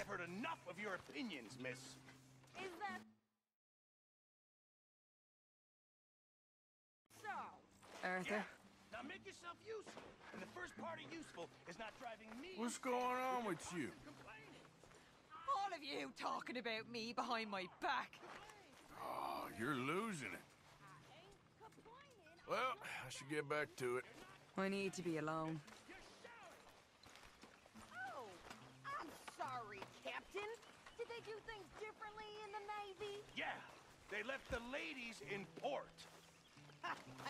heard enough of your opinions, miss. Is that so? Arthur? Yeah. Now make yourself useful. And the first part of useful is not driving me... What's going on with you? All of you talking about me behind my back. Oh, you're losing it. Well, I should get back to it. I need to be alone. Oh, I'm sorry, Captain. Did they do things differently in the Navy? Yeah, they left the ladies in port.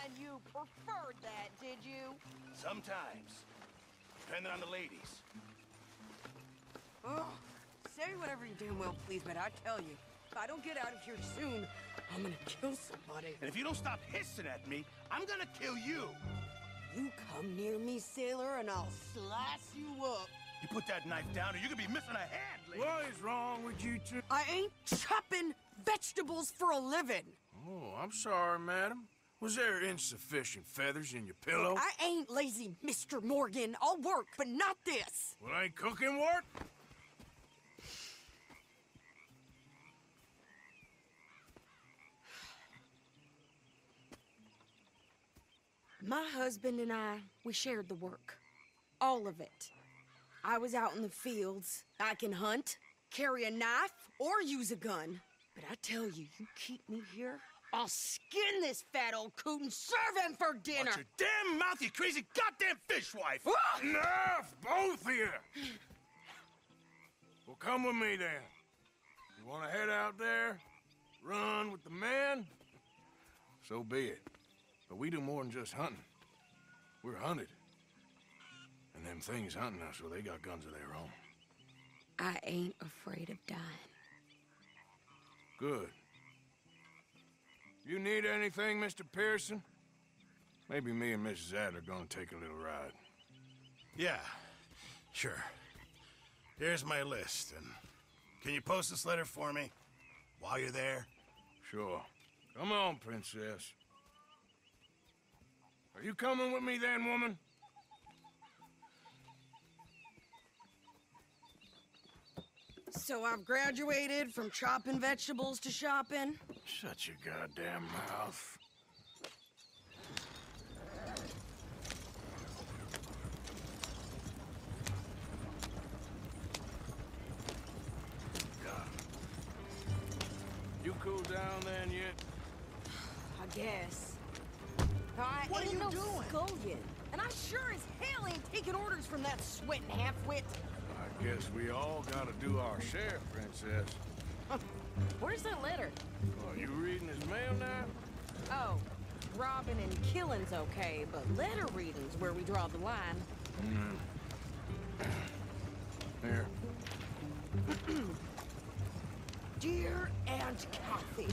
And you preferred that, did you? Sometimes. Depending on the ladies. Oh, say whatever you damn well please, but I tell you, if I don't get out of here soon, I'm gonna kill somebody. And if you don't stop hissing at me, I'm gonna kill you. You come near me, sailor, and I'll slice you up. You put that knife down or you're gonna be missing a hand, lady. What is wrong with you two? I ain't chopping vegetables for a living. Oh, I'm sorry, madam. Was there insufficient feathers in your pillow? I ain't lazy, Mr. Morgan. I'll work, but not this. Well, ain't cooking work? My husband and I, we shared the work. All of it. I was out in the fields. I can hunt, carry a knife, or use a gun. But I tell you, you keep me here, I'll skin this fat old coot and serve him for dinner. Watch your damn mouth, you crazy goddamn fishwife! Enough, both of you! Well, come with me then. You want to head out there, run with the men? So be it. But we do more than just hunting. We're hunted. And them things hunting us, well, they got guns of their own. I ain't afraid of dying. Good. You need anything, Mr. Pearson? Maybe me and Mrs. Adler gonna take a little ride. Yeah, sure. Here's my list, and can you post this letter for me while you're there? Sure. Come on, princess. Are you coming with me then, woman? So I've graduated from chopping vegetables to shopping. Shut your goddamn mouth. God. You cool down then yet? I guess. I What ain't are you no doing? scullion, and I sure as hell ain't taking orders from that sweating half-wit. I guess we all gotta do our share, princess. Where's that letter? Oh, you reading his mail now? Oh, robbing and killing's okay, but letter reading's where we draw the line. Here. Dear Aunt Kathy,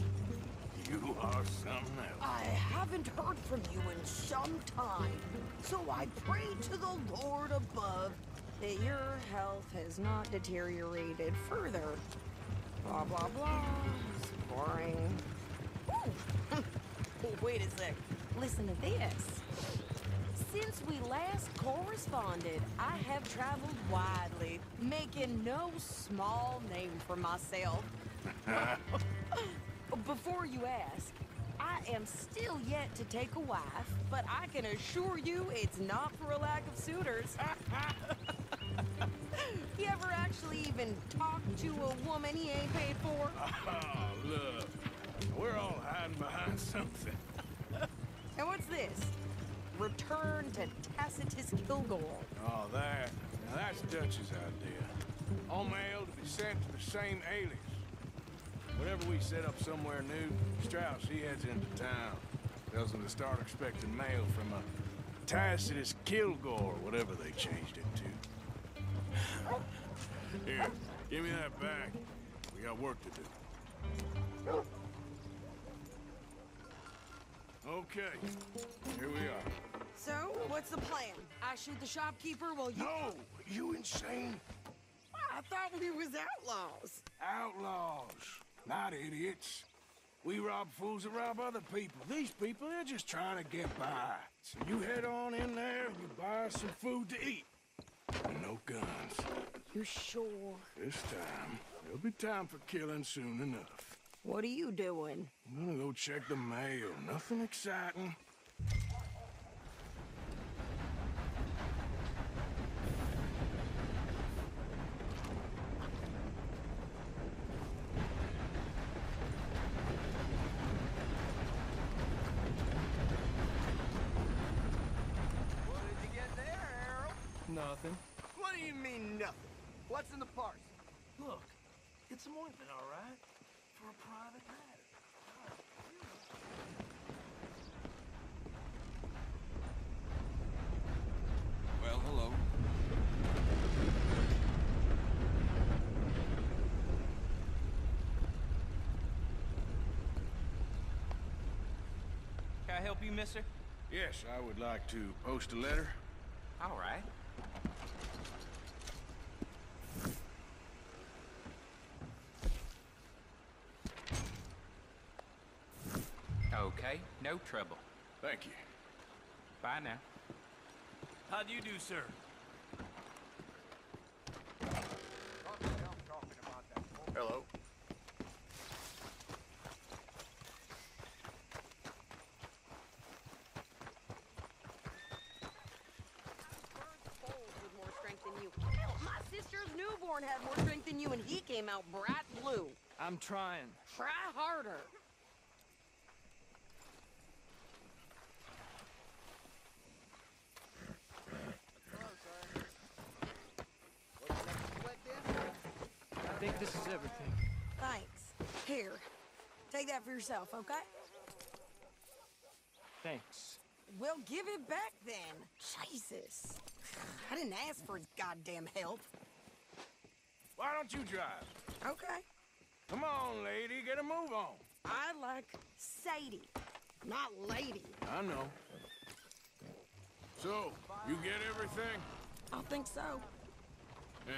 You are something else. I haven't heard from you in some time, so I pray to the Lord above that your health has not deteriorated further. Blah, blah, blah. It's boring. Ooh. Wait a sec. Listen to this. Since we last corresponded, I have traveled widely, making no small name for myself. Before you ask, I am still yet to take a wife, but I can assure you it's not for a lack of suitors. You ever actually even talked to a woman he ain't paid for? Oh, look. We're all hiding behind something. And what's this? Return to Tacitus Kilgore. Oh, that. Now, that's Dutch's idea. All mail to be sent to the same alias. Whenever we set up somewhere new, Strauss, he heads into town. Tells them to start expecting mail from a Tacitus Kilgore, whatever they changed it to. Here, give me that back. We got work to do. Okay, here we are. So, what's the plan? I shoot the shopkeeper while you... No! You insane? I thought we was outlaws. Outlaws, not idiots. We rob fools that rob other people. These people, they're just trying to get by. So you head on in there and you buy us some food to eat. And no guns. You sure? This time, there'll be time for killing soon enough. What are you doing? I'm gonna go check the mail. Nothing exciting. What did you get there, Errol? Nothing. What do you mean, nothing? What's in the parcel? Look, it's some ointment, all right? For a private matter. Well, hello. Can I help you, mister? Yes, I would like to post a letter. All right. Okay, no trouble. Thank you. Bye now. How do you do, sir? Hello. With more strength than you. Hell, my sister's newborn had more strength than you, and he came out bright blue. I'm trying. Try harder. I think this is everything. Thanks. Here, take that for yourself, okay? Thanks. Well, give it back then. Jesus. I didn't ask for his goddamn help. Why don't you drive? Okay. Come on, lady, get a move on. I like Sadie, not lady. I know. So, you get everything? I think so.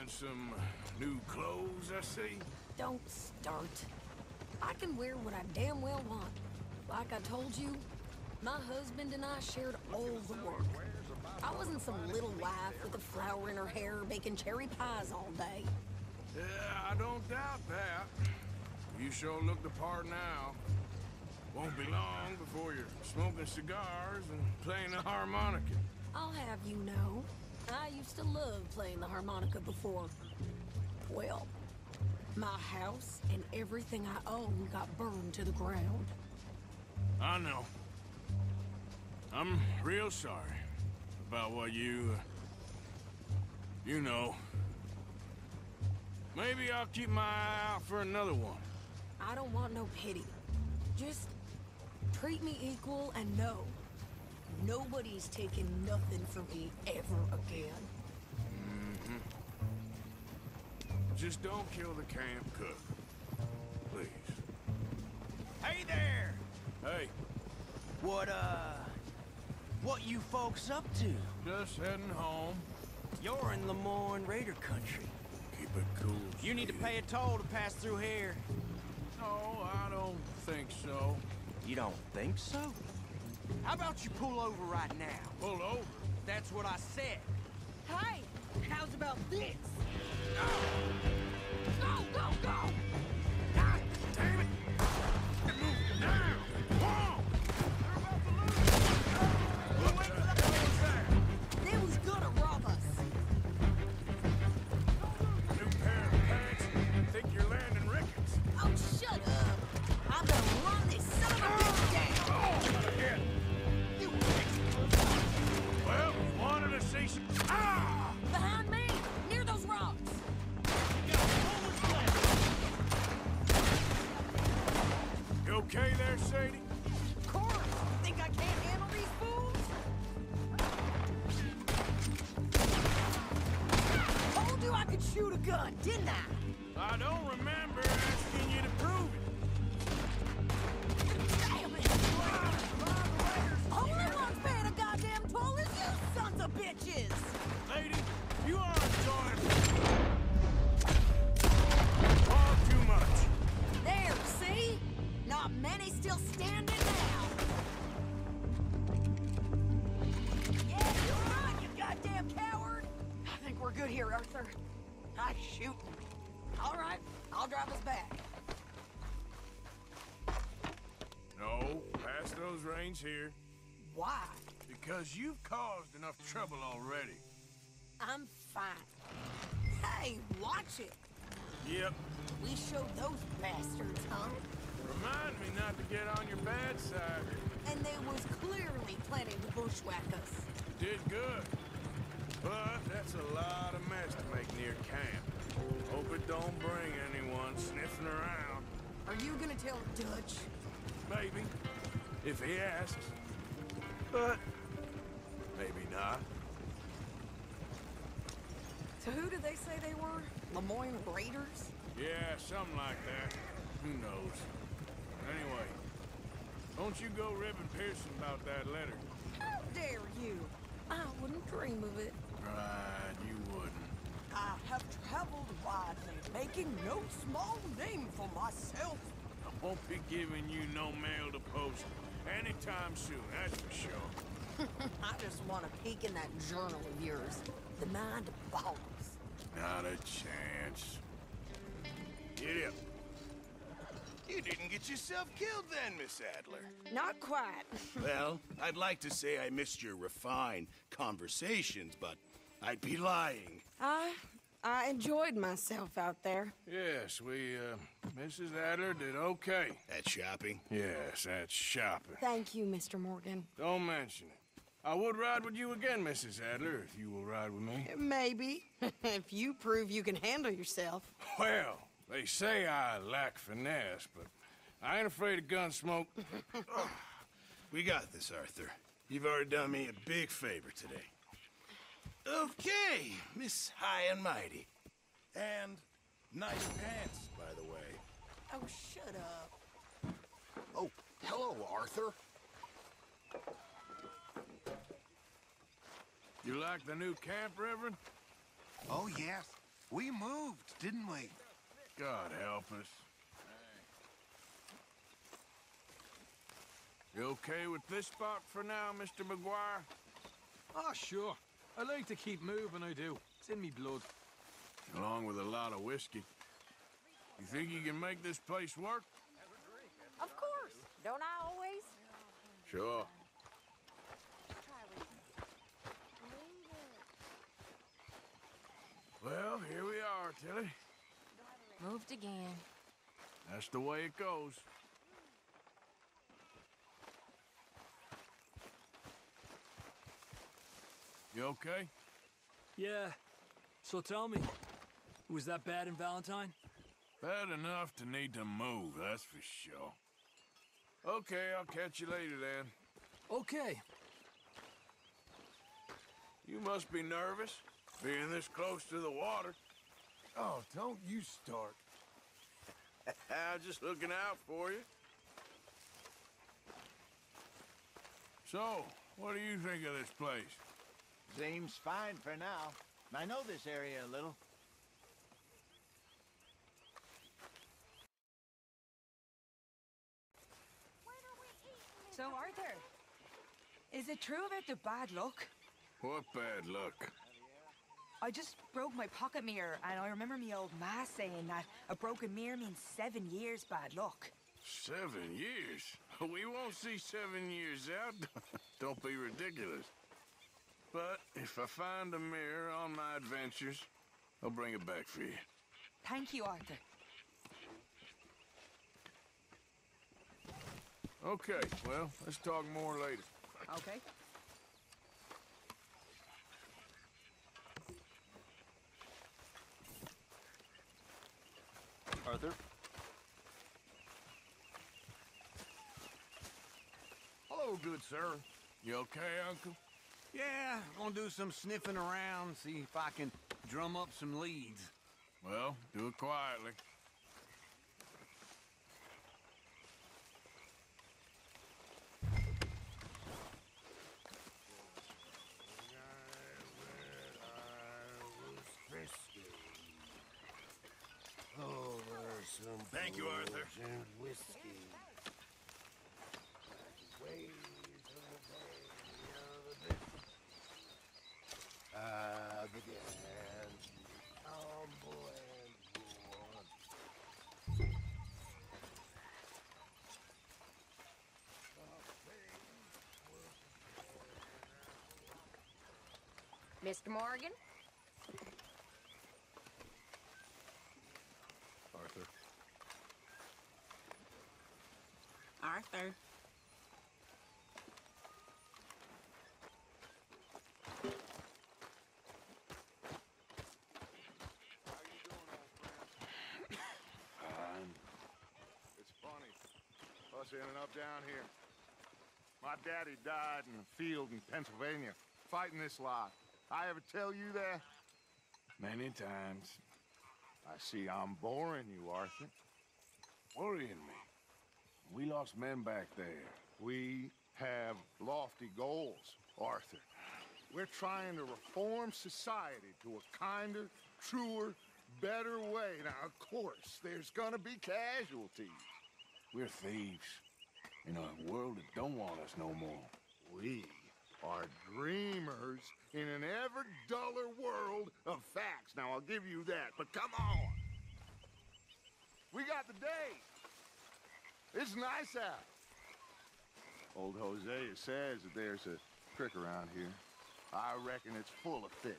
And some new clothes, I see? Don't start. I can wear what I damn well want. Like I told you, my husband and I shared all the work. I wasn't some little wife with a flower in her hair baking cherry pies all day. Yeah, I don't doubt that. You sure look the part now. Won't be long before you're smoking cigars and playing the harmonica. I'll have you know, I used to love playing the harmonica before. Well, my house and everything I own got burned to the ground. I know. I'm real sorry about what you know. Maybe I'll keep my eye out for another one. I don't want no pity. Just treat me equal and know nobody's taking nothing from me ever again. Just don't kill the camp cook. Please. Hey there! Hey, What you folks up to? just heading home. You're in Lemoyne Raider country. Keep it cool. You need to Steve. pay a toll to pass through here. No, I don't think so. You don't think so? How about you pull over right now? Pull over. That's what I said. Hey, how's about this? Go, go, go! God damn it! Move now! Whoa! Wait for the hell's that? They was gonna rob us. New pair of pants. Think you're landing Ricketts. Oh, shut up. I'm gonna run this son of a bitch down. Oh, again. You Well, you wanted to see some... Ah! behind me, near those rocks. You okay there, Sadie? Of course. Think I can't handle these fools? Told you I could shoot a gun, didn't I? I don't remember asking you to prove it. Damn it! Only one's paying a goddamn toll is you sons of bitches! Lady, you are enjoying far too much. There, see? Not many still standing now. Yeah, you're right, you goddamn coward. I think we're Arthur. Nice shooting. All right, I'll drive us back. No, pass those reins here. Why? Because you've caused enough trouble already. I'm fine. Hey, watch it. Yep. We showed those bastards, huh? Remind me not to get on your bad side. And they was clearly planning to bushwhack us. Did good. But that's a lot of mess to make near camp. Hope it don't bring anyone sniffing around. Are you gonna tell Dutch? Maybe. If he asks. But maybe not. So who did they say they were? Lemoyne Raiders? Yeah, something like that. Who knows? Anyway, don't you go ribbing Pearson about that letter. How dare you? I wouldn't dream of it. Right, you wouldn't. I have traveled widely, making no small name for myself. I won't be giving you no mail to post anytime soon, that's for sure. I just want to peek in that journal of yours. The mind boggles. Not a chance. Get up. You didn't get yourself killed then, Miss Adler. Not quite. Well, I'd like to say I missed your refined conversations, but I'd be lying. I enjoyed myself out there. Yes, Mrs. Adler did okay. At shopping? Yes, that's shopping. Thank you, Mr. Morgan. Don't mention it. I would ride with you again, Mrs. Adler, if you will ride with me. Maybe. If you prove you can handle yourself. Well, they say I lack finesse, but I ain't afraid of gun smoke. We got this, Arthur. You've already done me a big favor today. Okay, Miss High and Mighty. And nice pants, by the way. Oh, shut up. Oh, hello, Arthur. You like the new camp, Reverend? Oh, yes. We moved, didn't we? God help us. You okay with this spot for now, Mr. McGuire? Ah, sure. I like to keep moving, I do. It's in me blood. Along with a lot of whiskey. You think you can make this place work? Of course. Don't I always? Sure. Well, here we are, Tilly. Moved again. That's the way it goes. You okay? Yeah. So tell me, was that bad in Valentine? Bad enough to need to move, that's for sure. Okay, I'll catch you later then. Okay. You must be nervous, being this close to the water. Oh, don't you start. I'm just looking out for you. So, what do you think of this place? Seems fine for now. I know this area a little. So, Arthur, is it true about the bad luck? What bad luck? I just broke my pocket mirror, and I remember me old ma saying that a broken mirror means 7 years bad luck. 7 years? We won't see 7 years out. Don't be ridiculous. But if I find a mirror on my adventures, I'll bring it back for you. Thank you, Arthur. Okay, well, let's talk more later. Okay. Arthur? Hello, good sir. You okay, Uncle? Yeah, gonna do some sniffing around, see if I can drum up some leads. Well, do it quietly. Thank you, Arthur. Mr. Morgan? Arthur. Arthur. It's funny. Us ending up down here. My daddy died in a field in Pennsylvania, fighting this lot. I ever tell you that? Many times. I see I'm boring you, Arthur. Worrying me. We lost men back there. We have lofty goals, Arthur. We're trying to reform society to a kinder, truer, better way. Now, of course, there's gonna be casualties. We're thieves. In a world that don't want us no more. We are dreamers in an ever duller world of facts. Now, I'll give you that, but come on. We got the day. It's nice out. Old Hosea says that there's a creek around here. I reckon it's full of fish.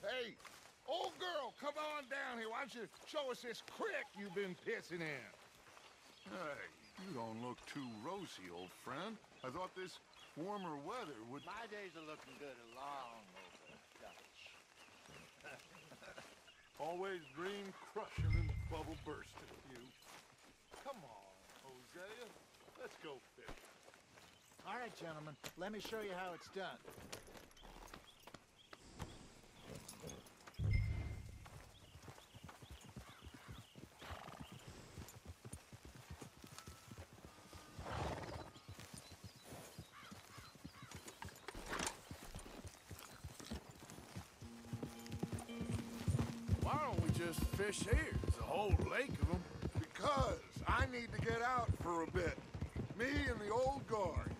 Hey, old girl, come on down here. Why don't you show us this creek you've been pissing in? Hey, you don't look too rosy, old friend. I thought this warmer weather would... My days are looking good along over Dutch. Always dream crushing and bubble bursting, you. Come on, Hosea. Let's go fishing. All right, gentlemen. Let me show you how it's done. Why don't we just fish here? There's a whole lake of them. Because I need to get out for a bit. Me and the old guard.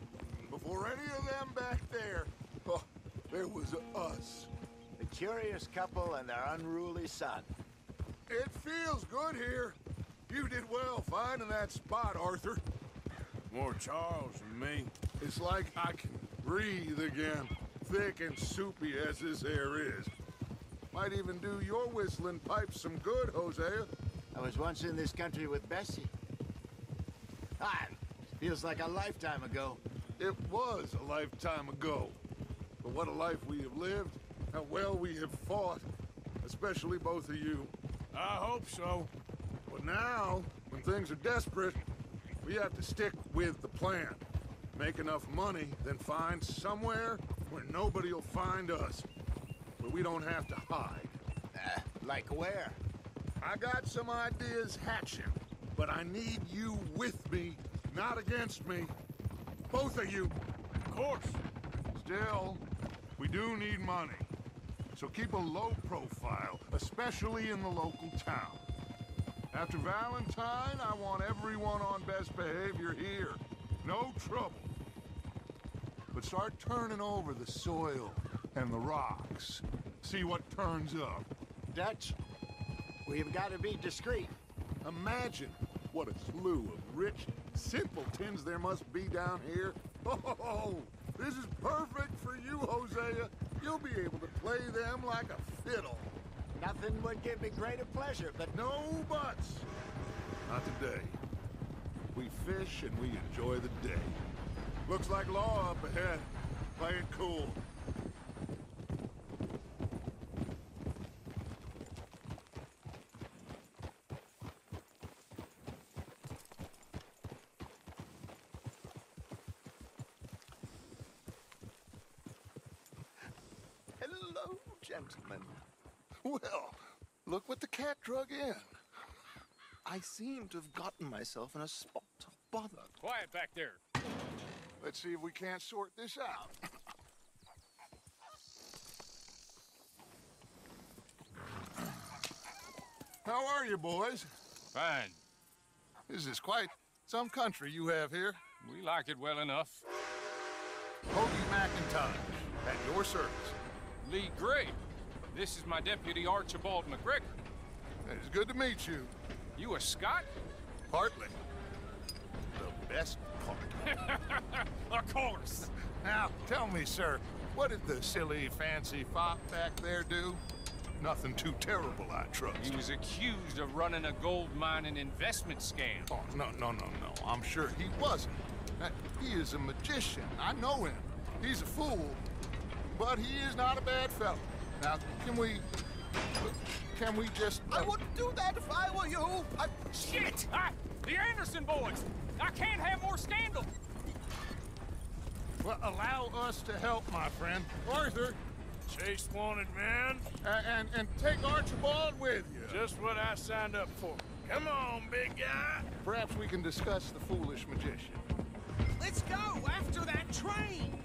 Before any of them back there, oh, there was us. The curious couple and their unruly son. It feels good here. You did well finding that spot, Arthur. More Charles than me. It's like I can breathe again, thick and soupy as this air is. Might even do your whistling pipes some good, Hosea. I was once in this country with Bessie. Ah, feels like a lifetime ago. It was a lifetime ago. But what a life we have lived, how well we have fought, especially both of you. I hope so. But now, when things are desperate, we have to stick with the plan. Make enough money, then find somewhere where nobody will find us. Where we don't have to hide. Like where? I got some ideas hatching, but I need you with me, not against me. Both of you. Of course. Still, we do need money. So keep a low profile, especially in the local town. After Valentine, I want everyone on best behavior here. No trouble. But start turning over the soil and the rocks. See what turns up. Dutch, we've got to be discreet. Imagine what a slew of rich simpletons there must be down here. Oh, this is perfect for you, Hosea. You'll be able to play them like a fiddle. Nothing would give me greater pleasure, but No buts. Not today. We fish and we enjoy the day. Looks like law up ahead. Play it cool. hello, gentlemen. Well, look what the cat drug in. I seem to have gotten myself in a spot of bother. Quiet back there. Let's see if we can't sort this out. How are you, boys? Fine. This is quite some country you have here. We like it well enough. Hoagie McIntosh, at your service. Lee Gray. This is my deputy, Archibald McGregor. It's good to meet you. You a Scot? Partly. The best part. Of course. Now, tell me, sir, what did the silly, fancy fop back there do? Nothing too terrible, I trust. He was accused of running a gold mining investment scam. Oh, no. I'm sure he wasn't. He is a magician. I know him. He's a fool, but he is not a bad fellow. Now, can we just... I wouldn't do that if I were you. Shit! The Anderson boys! I can't have more scandal! Well, allow us to help, my friend. Arthur! Chase wanted man. And take Archibald with you. Just what I signed up for. Come on, big guy. Perhaps we can discuss the foolish magician. Let's go after that train.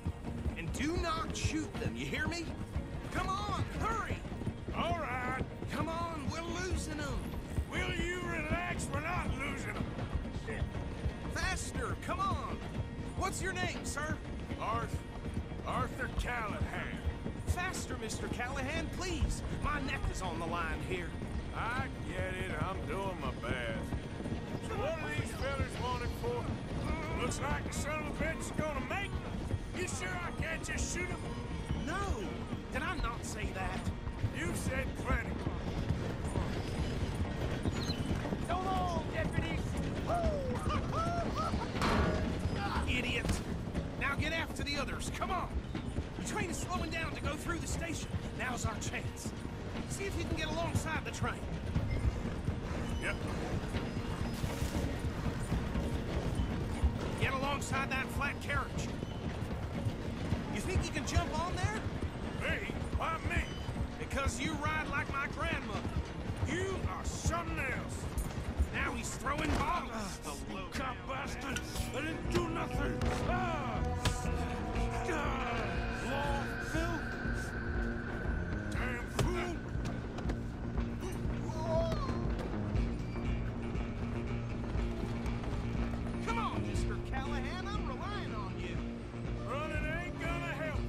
And do not shoot them, you hear me? Come on, hurry. All right. Come on, we're losing them. Will you relax? We're not losing them. Shit. Faster, come on. What's your name, sir? Arthur Callahan. Faster, Mr. Callahan, please. My neck is on the line here. I get it. I'm doing my best. So what are these fellas wanted for? Looks like the son of a bitch is gonna make it. You sure I can't just shoot him? No. Did I not say that? You said plenty. So long, deputies. Idiot. Now get after the others. Come on. The train is slowing down to go through the station. Now's our chance. See if you can get alongside the train. Yep. Get alongside that flat carriage. You think you can jump on there? Me? Why me? Because you ride like my grandmother. You are something else. Now he's throwing bottles. You cop bastard! I didn't do nothing! Law, Phil! Damn fool! Come on, Mr. Callahan, I'm relying on you. Running ain't gonna help.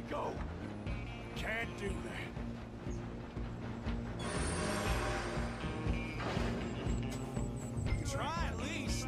Go! Can't do that. Try at least.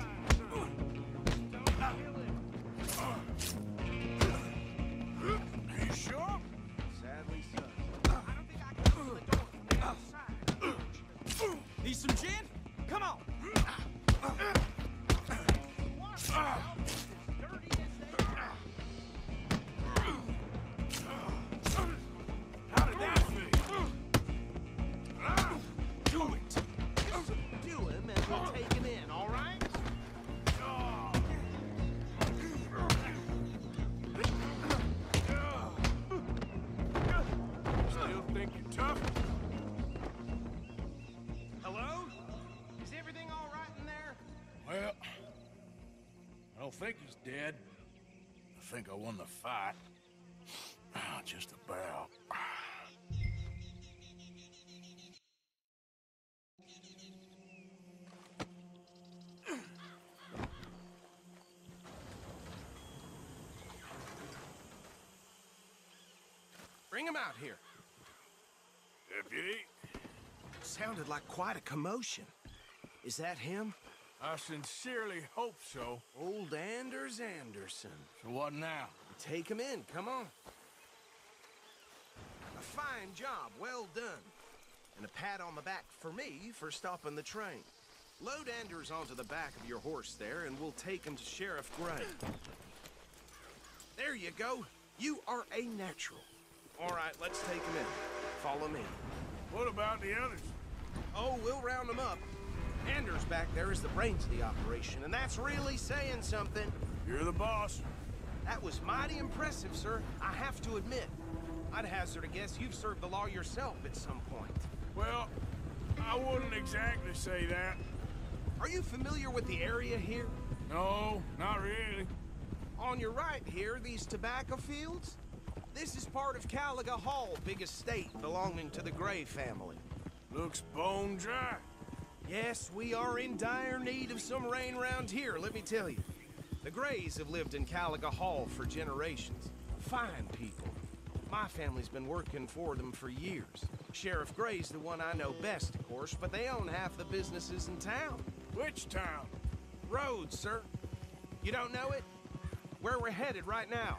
don't think he's dead. I think I won the fight. Just about. Bring him out here. Deputy? Sounded like quite a commotion. Is that him? I sincerely hope so. Old Anders Anderson. So what now? Take him in, come on. A fine job, well done. And a pat on the back for me for stopping the train. Load Anders onto the back of your horse there, and we'll take him to Sheriff Gray. There you go. You are a natural. All right, let's take him in. Follow me. What about the others? Oh, we'll round them up. Anders back there is the brains of the operation, and that's really saying something. You're the boss. That was mighty impressive, sir. I have to admit. I'd hazard a guess you've served the law yourself at some point. Well, I wouldn't exactly say that. Are you familiar with the area here? No, not really. On your right here, these tobacco fields? This is part of Caliga Hall, big estate belonging to the Gray family. Looks bone dry. Yes, we are in dire need of some rain round here, let me tell you. The Grays have lived in Caliga Hall for generations. Fine people. My family's been working for them for years. Sheriff Gray's the one I know best, of course, but they own half the businesses in town. Which town? Rhodes, sir. You don't know it? Where we're headed right now.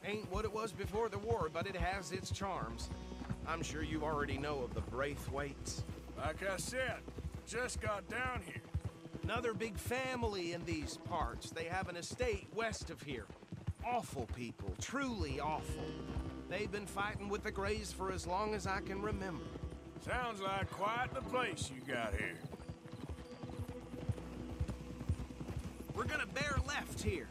Ain't what it was before the war, but it has its charms. I'm sure you already know of the Braithwaites. Like I said, just got down here. Another big family in these parts. They have an estate west of here. Awful people, truly awful. They've been fighting with the Grays for as long as I can remember. Sounds like quite the place you got here. We're gonna bear left here.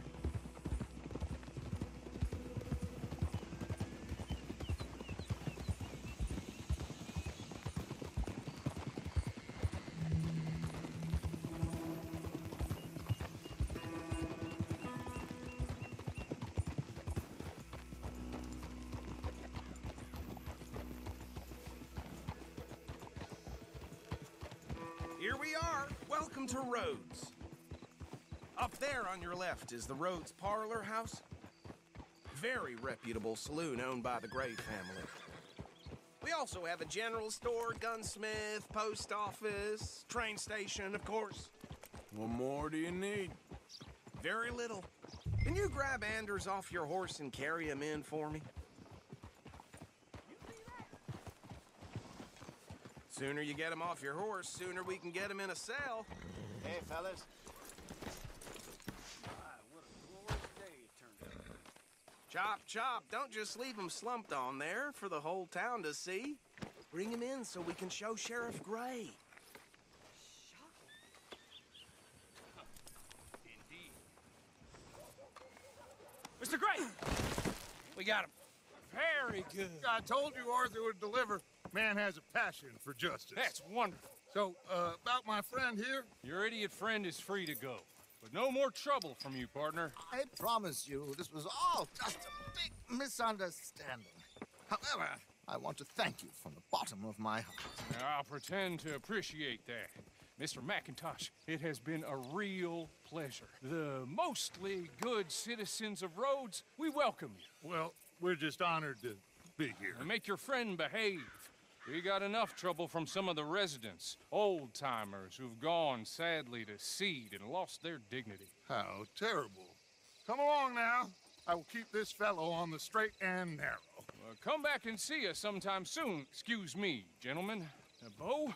Here we are. Welcome to Rhodes. Up there on your left is the Rhodes Parlor House. Very reputable saloon owned by the Gray family. We also have a general store, gunsmith, post office, train station, of course. What more do you need? Very little. Can you grab Anders off your horse and carry him in for me? Sooner you get him off your horse, sooner we can get him in a cell. Hey, fellas. What a glorious day it turned out. Chop, chop. Don't just leave him slumped on there for the whole town to see. Bring him in so we can show Sheriff Gray. Indeed. Mr. Gray! We got him. Very good. I told you Arthur would deliver. Man has a passion for justice. That's wonderful. So, about my friend here? Your idiot friend is free to go. But no more trouble from you, partner. I promise you, this was all just a big misunderstanding. However, I want to thank you from the bottom of my heart. I'll pretend to appreciate that. Mr. McIntosh, it has been a real pleasure. The mostly good citizens of Rhodes, we welcome you. Well, we're just honored to be here. And make your friend behave. We got enough trouble from some of the residents, old-timers who've gone, sadly, to seed and lost their dignity. How terrible. Come along now. I will keep this fellow on the straight and narrow. Come back and see us sometime soon. Excuse me, gentlemen. Bo,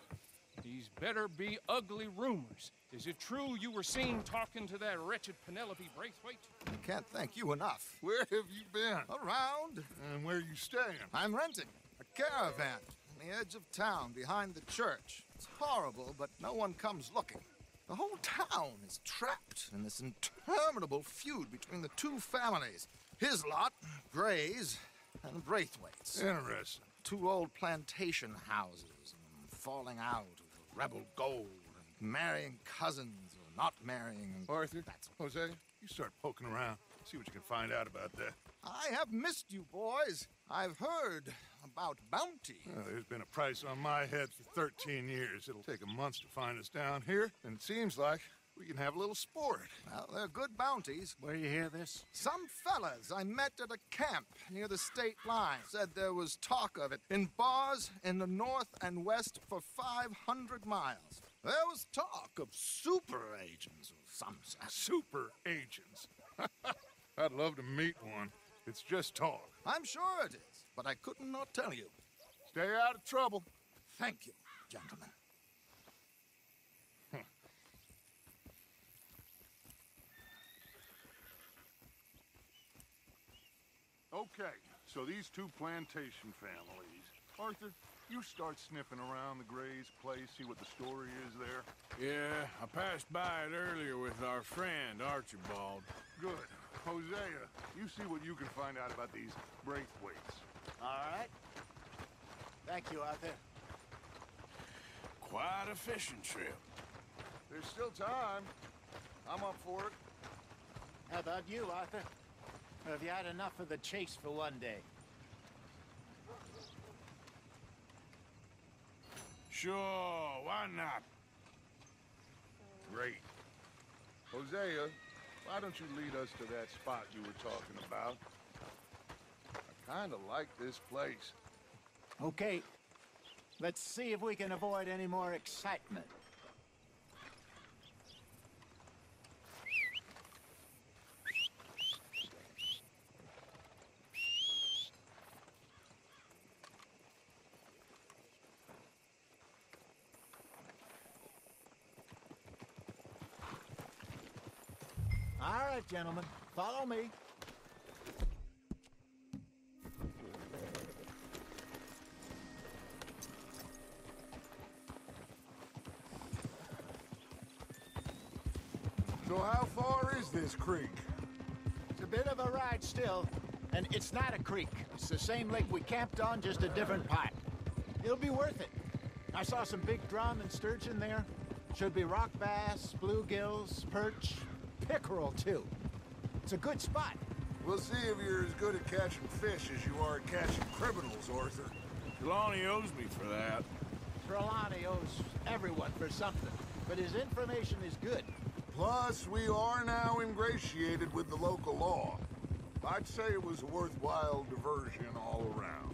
these better be ugly rumors. Is it true you were seen talking to that wretched Penelope Braithwaite? I can't thank you enough. Where have you been? Around. And where are you staying? I'm renting a caravan on the edge of town behind the church. It's horrible, but no one comes looking. The whole town is trapped in this interminable feud between the two families. His lot, Gray's, and Braithwaite's. Interesting. Two old plantation houses, and falling out of rebel gold, and marrying cousins or not marrying. Arthur, Jose, You start poking around, see what you can find out about that. I have missed you, boys. I've heard about bounty. Well, there's been a price on my head for 13 years. It'll take a month to find us down here, and it seems like we can have a little sport. Well, they're good bounties. Where you hear this? Some fellas I met at a camp near the state line said there was talk of it in bars in the north and west for 500 miles. There was talk of super agents or some such. Super agents. I'd love to meet one. It's just talk. I'm sure it is, but I couldn't not tell you. Stay out of trouble. Thank you, gentlemen. Okay, so these two plantation families. Arthur, you start sniffing around the Gray's place, see what the story is there. Yeah, I passed by it earlier with our friend, Archibald. Good. Hosea, you see what you can find out about these Braithwaites. All right. Thank you, Arthur. Quite a fishing trip. There's still time. I'm up for it. How about you, Arthur? Or have you had enough of the chase for one day? Sure, why not? Great. Hosea, why don't you lead us to that spot you were talking about? I kind of like this place. Okay. Let's see if we can avoid any more excitement. All right, gentlemen, follow me. So how far is this creek? It's a bit of a ride still, and it's not a creek. It's the same lake we camped on, just a different part. It'll be worth it. I saw some big drum and sturgeon there. Should be rock bass, bluegills, perch, pickerel, too. It's a good spot. We'll see if you're as good at catching fish as you are at catching criminals, Arthur. Trelawney owes me for that. Trelawney owes everyone for something, but his information is good. Plus, we are now ingratiated with the local law. I'd say it was a worthwhile diversion all around.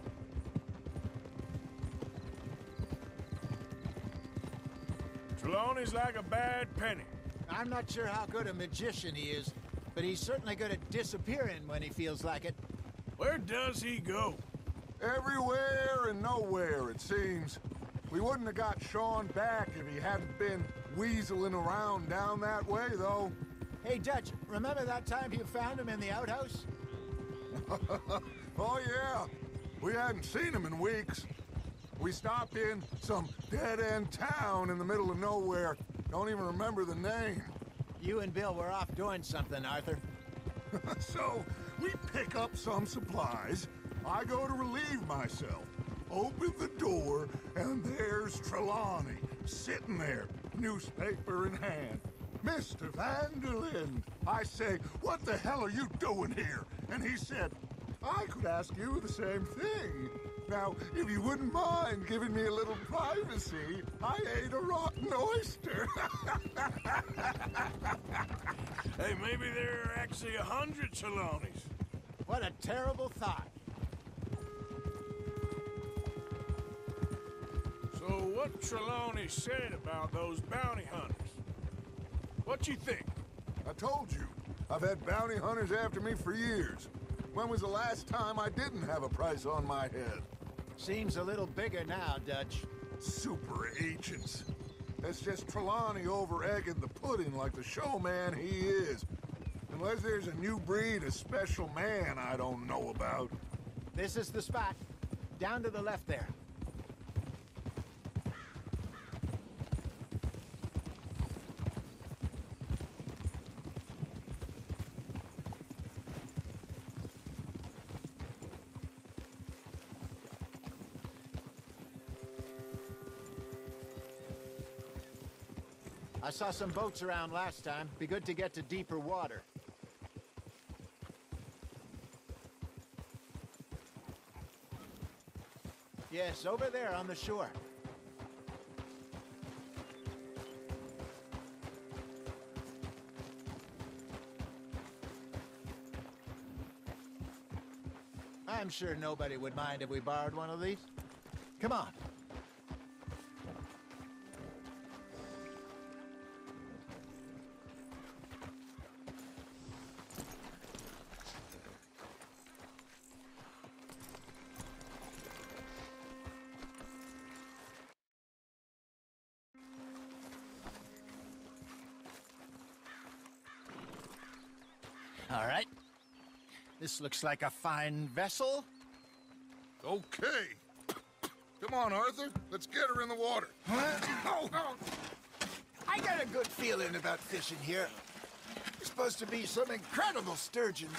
Trelawney's like a bad penny. I'm not sure how good a magician he is, but he's certainly good at disappearing when he feels like it. Where does he go? Everywhere and nowhere, it seems. We wouldn't have got Sean back if he hadn't been weaseling around down that way, though. Hey, Dutch, remember that time you found him in the outhouse? Oh, yeah. We hadn't seen him in weeks. We stopped in some dead-end town in the middle of nowhere. Don't even remember the name. You and Bill were off doing something, Arthur. So, we pick up some supplies. I go to relieve myself. Open the door, and there's Trelawney, sitting there, newspaper in hand. Mr. Van der Linde. I say, what the hell are you doing here? And he said, I could ask you the same thing. Now, if you wouldn't mind giving me a little privacy, I ate a rotten oyster. Hey, maybe there are actually 100 Trelawneys. What a terrible thought. So what Trelawney said about those bounty hunters? What you think? I told you, I've had bounty hunters after me for years. When was the last time I didn't have a price on my head? Seems a little bigger now, Dutch. Super agents. That's just Trelawney over-egging the pudding like the showman he is. Unless there's a new breed of special man I don't know about. This is the spot. Down to the left there. I saw some boats around last time. Be good to get to deeper water. Yes, over there on the shore. I'm sure nobody would mind if we borrowed one of these. Come on. All right. This looks like a fine vessel. Okay. Come on, Arthur. Let's get her in the water. Oh. I got a good feeling about fishing here. It's supposed to be some incredible sturgeon.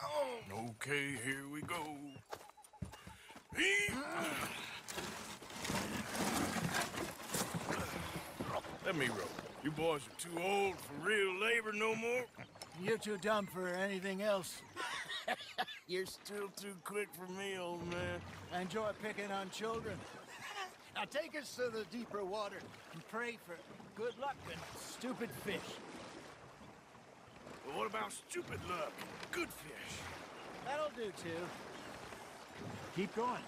Oh. Okay, here we go. Let me row. You boys are too old for real labor no more. You're too dumb for anything else. You're still too quick for me, old man. I enjoy picking on children. Now take us to the deeper water and pray for good luck and stupid fish. Well, what about stupid luck and good fish? That'll do, too. Keep going.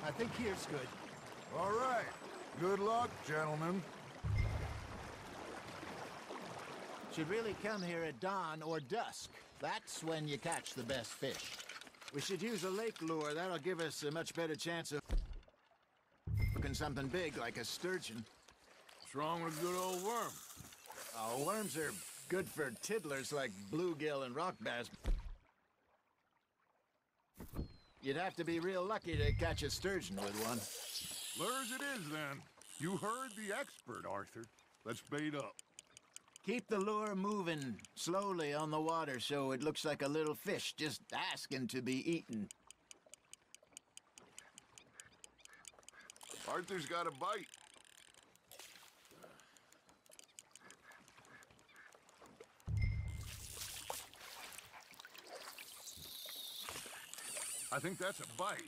I think here's good. All right. Good luck, gentlemen. Should really come here at dawn or dusk. That's when you catch the best fish. We should use a lake lure. That'll give us a much better chance of hooking something big like a sturgeon. What's wrong with a good old worm? Oh, worms are good for tiddlers like bluegill and rock bass. You'd have to be real lucky to catch a sturgeon with one. Lures it is, then. You heard the expert, Arthur. Let's bait up. Keep the lure moving slowly on the water so it looks like a little fish just asking to be eaten. Arthur's got a bite. I think that's a bite.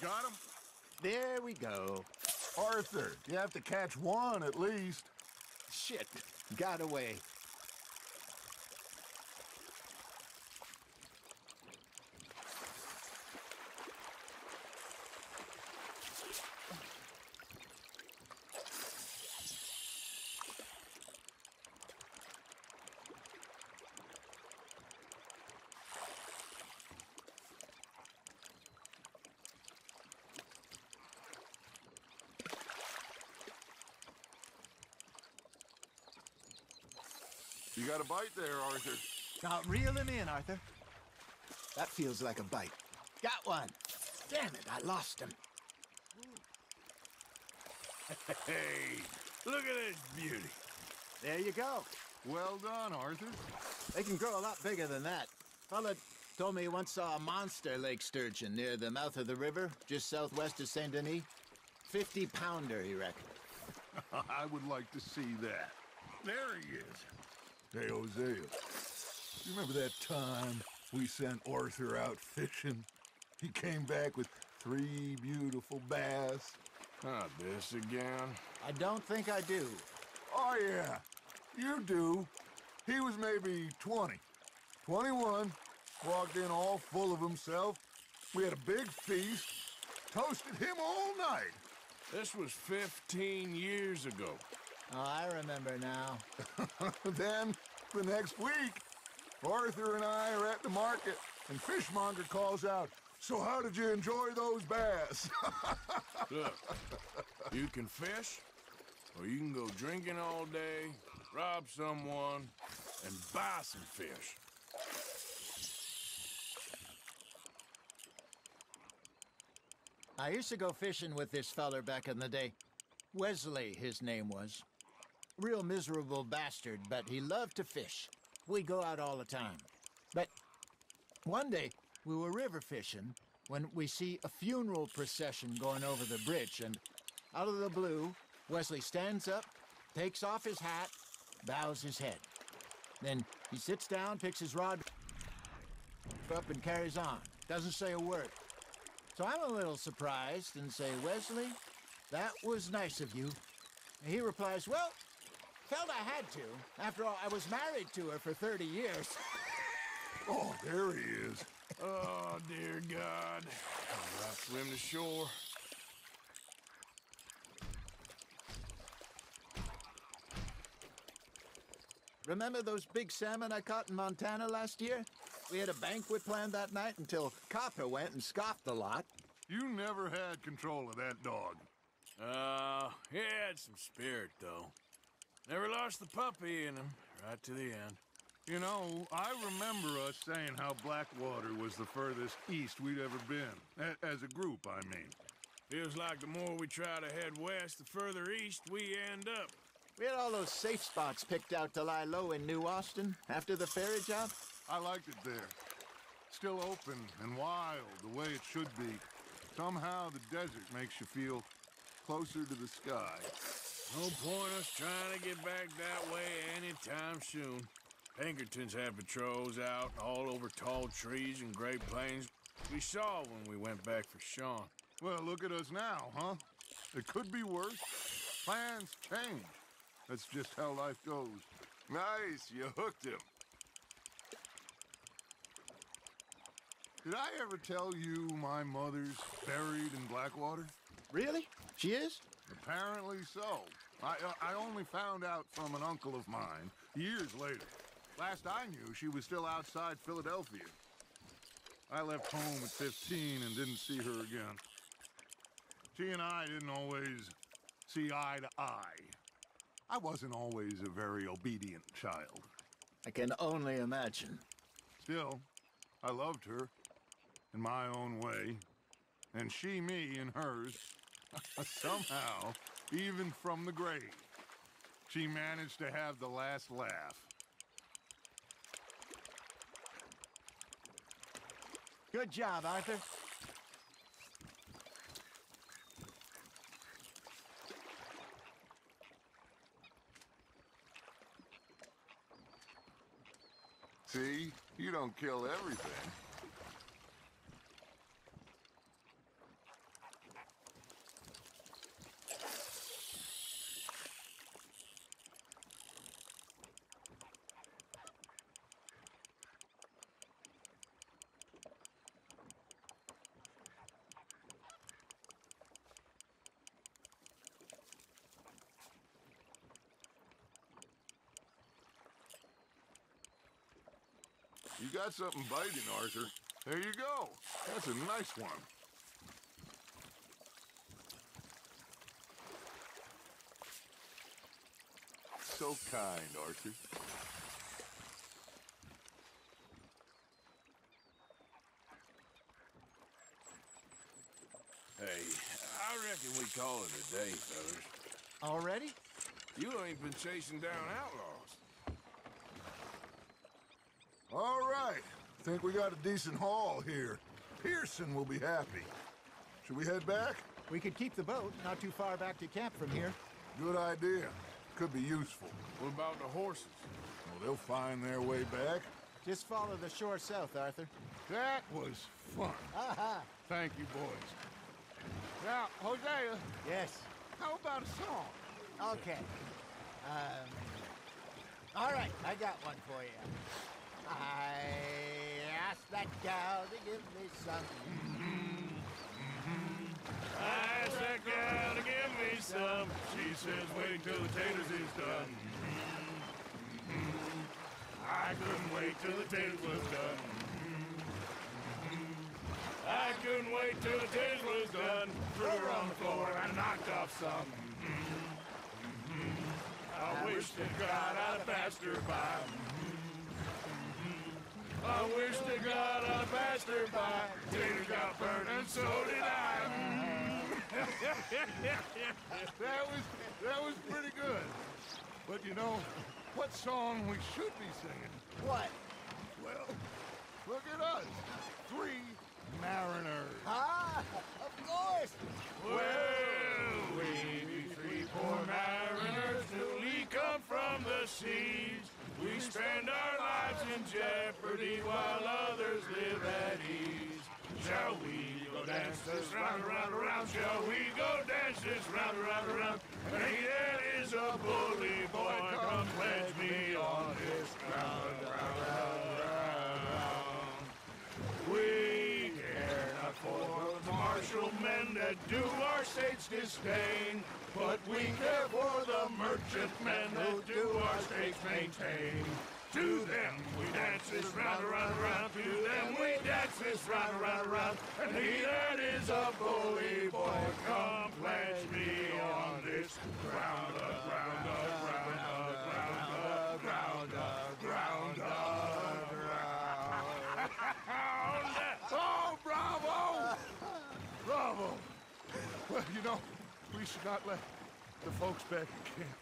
Got him? There we go. Arthur, you have to catch one at least. Shit, got away. You got a bite there, Arthur. Now, reel him in, Arthur. That feels like a bite. Got one. Damn it, I lost him. Hey, look at this beauty. There you go. Well done, Arthur. They can grow a lot bigger than that. Fella told me he once saw a monster lake sturgeon near the mouth of the river, just southwest of Saint Denis. 50-pounder, he reckoned. I would like to see that. There he is. Hey, Hosea, you remember that time we sent Arthur out fishing? He came back with 3 beautiful bass. Not this again. I don't think I do. Oh, yeah, you do. He was maybe 20, 21, walked in all full of himself. We had a big feast, toasted him all night. This was 15 years ago. Oh, I remember now. Then, the next week, Arthur and I are at the market, and Fishmonger calls out, "So how did you enjoy those bass?" Look, you can fish, or you can go drinking all day, rob someone, and buy some fish. I used to go fishing with this feller back in the day. Wesley, his name was. Real miserable bastard, but he loved to fish. we go out all the time. But one day, we were river fishing when we see a funeral procession going over the bridge, and out of the blue, Wesley stands up, takes off his hat, bows his head. Then he sits down, picks his rod up, and carries on. Doesn't say a word. So I'm a little surprised and say, Wesley, that was nice of you. And he replies, well, felt I had to. After all, I was married to her for 30 years. Oh, there he is. Oh, dear God. I'll swim to shore. Remember those big salmon I caught in Montana last year? We had a banquet planned that night until Copper went and scoffed a lot. You never had control of that dog. He had some spirit, though. Never lost the puppy in him, right to the end. You know, I remember us saying how Blackwater was the furthest east we'd ever been. As a group, I mean. Feels like the more we try to head west, the further east we end up. We had all those safe spots picked out to lie low in New Austin after the ferry job. I liked it there. Still open and wild, the way it should be. Somehow the desert makes you feel closer to the sky. No point us trying to get back that way anytime soon. Pinkertons had patrols out all over tall trees and Great Plains. We saw when we went back for Sean. Well, look at us now, huh? It could be worse. Plans change. That's just how life goes. Nice, you hooked him. Did I ever tell you my mother's buried in Blackwater? Really? She is? Apparently so. I only found out from an uncle of mine years later. Last I knew, she was still outside Philadelphia. I left home at 15 and didn't see her again. She and I didn't always see eye to eye. I wasn't always a very obedient child. I can only imagine. Still, I loved her in my own way, and she me in hers. Somehow, even from the grave, she managed to have the last laugh. Good job, Arthur. See? You don't kill everything. You got something biting, Arthur. There you go. That's a nice one. So kind, Arthur. Hey, I reckon we call it a day, fellas. Already? You ain't been chasing down outlaws. All right. Think we got a decent haul here. Pearson will be happy. Should we head back? We could keep the boat not too far back to camp from here. Good idea. Could be useful. What about the horses? Well, they'll find their way back. Just follow the shore south, Arthur. That was fun. Aha! Thank you, boys. Now, Hosea. Yes. How about a song? Okay. All right, I got one for you. I asked that gal to give me some. I asked that gal to give me some. She says, wait till the taters is done. I couldn't wait till the taters was done. I couldn't wait till the taters was done. Threw her on the floor and I knocked off some. I wish to God I'd passed her by. I wish to God I passed her by. Taters got burned and so did I. That was pretty good. But you know, what song we should be singing. What? Well, look at us. 3 mariners. Ah, of course. Well, we be 3 poor mariners newly come from the seas. We spend our lives in jeopardy while others live at ease. Shall we go dance this round, around, around? Shall we go dance this round, around, around? And he that is a bully boy, come pledge me on this ground, round, round, round. We care not for the martial men that do our state's disdain, but we care for the merchantmen that do our states maintain. To them we dance this round, around, around. To them we dance this round, around, around. And he that is a bully boy, come pledge me on this ground, ground, ground, ground, ground, ground, ground. Oh, bravo! Bravo! Well, you know, we should not let the folks back at camp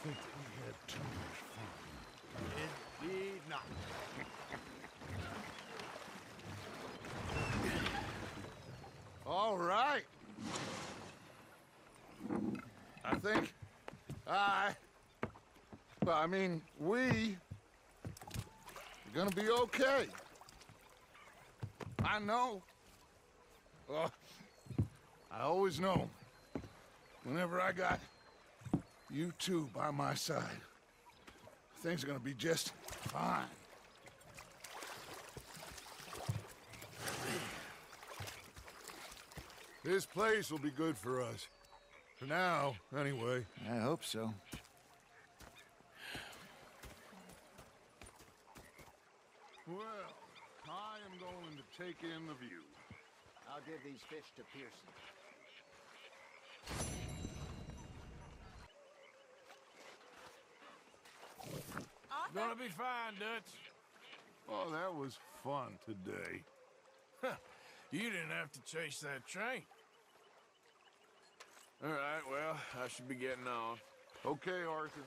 think that we had too much fun. Indeed not. All right. I think we are gonna be okay. I know. I always know. Whenever I got you two by my side, things are gonna be just fine. This place will be good for us. For now, anyway. I hope so. Well, I am going to take in the view. I'll give these fish to Pearson. Gonna be fine, Dutch. Oh, that was fun today. You didn't have to chase that train. All right, well, I should be getting on. Okay, Arthur.